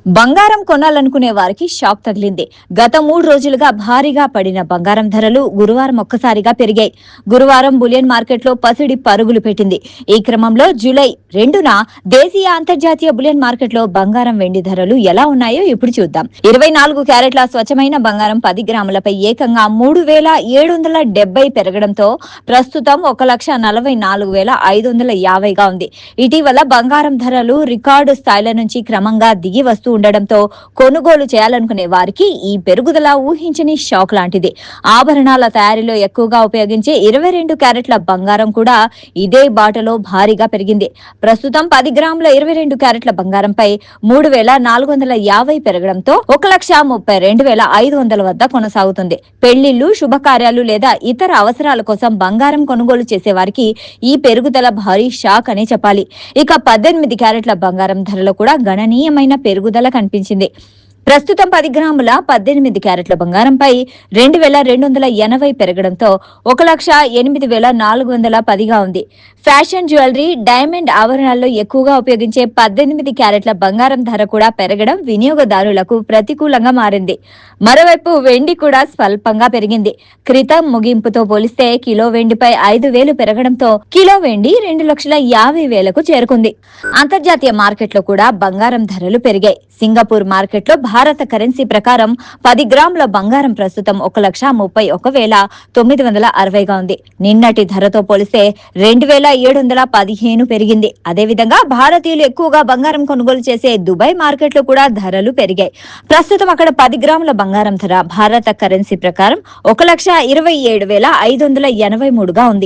బంగారం కొనాలనుకునే వారికి షాక్ తగిలింది. గత 3 రోజులుగా భారీగా పడిన బంగారం ధరలు గురువారం ఒక్కసారిగా పెరిగాయి. గురువారం బులియన్ మార్కెట్లో పసిడి పరుగులు పెట్టింది. ఈ క్రమంలో జూలై 2న దేశీయ అంతర్జాతీయ బులియన్ మార్కెట్లో బంగారం వెండి ధరలు ఎలా ఉన్నాయో ఇప్పుడు చూద్దాం. 24 క్యారెట్ల స్వచ్ఛమైన బంగారం 10 గ్రాములపై ఏకంగా 3,770 పెరగడంతో ప్రస్తుతం 1,44,550గా ఉంది. ఇటీవల బంగారం ధరలు రికార్డు స్థాయిల నుంచి క్రమంగా దిగి వస్తూ ఉండడంతో కొనుగోలు చేయాలనుకునే వారికి ఈ పెరుగుదల ఊహించని షాక్ లాంటిది. ఆభరణాల తయారీలో ఎక్కువగా ఉపయోగించే 22 క్యారెట్ల బంగారం కూడా ఇదే బాటలో భారీగా పెరిగింది. ప్రస్తుతం 10 గ్రాముల 22 క్యారెట్ల బంగారంపై 3,450 పెరగడంతో 1,32,500 వద్ద కొనసాగుతుంది. పెళ్లిళ్లు, శుభకార్యాలు లేదా ఇతర అవసరాల కోసం బంగారం కొనుగోలు చేసే వారికి ఈ పెరుగుదల భారీ షాక్ అనే చెప్పాలి. ఇక 18 క్యారెట్ల బంగారం ధరలో కూడా గణనీయమైన పెరుగుదల కనిపించింది. ప్రస్తుతం 10 గ్రాముల 18 క్యారెట్ల బంగారంపై 2,280 పెరగడంతో 1,08,410గా ఉంది. ఫ్యాషన్ జ్యువెలరీ, డైమండ్ ఆభరణాల్లో ఎక్కువగా ఉపయోగించే 18 క్యారెట్ల బంగారం ధర కూడా పెరగడం వినియోగదారులకు ప్రతికూలంగా మారింది. మరోవైపు వెండి కూడా స్వల్పంగా పెరిగింది. క్రితం ముగింపుతో పోలిస్తే కిలో వెండిపై 5,000 పెరగడంతో కిలో వెండి 2,50,000కు చేరుకుంది. అంతర్జాతీయ మార్కెట్లో కూడా బంగారం ధరలు పెరిగాయి. సింగపూర్ మార్కెట్లో భారత కరెన్సీ ప్రకారం 10 గ్రాముల బంగారం ప్రస్తుతం 1,31,960గా ఉంది. నిన్నటి ధరతో పోలిస్తే 2,715 పెరిగింది. అదేవిధంగా భారతీయులు ఎక్కువగా బంగారం కొనుగోలు చేసే దుబాయ్ మార్కెట్లో కూడా ధరలు పెరిగాయి. ప్రస్తుతం అక్కడ 10 గ్రాముల బంగారం ధర భారత కరెన్సీ ప్రకారం 1,27,583గా ఉంది.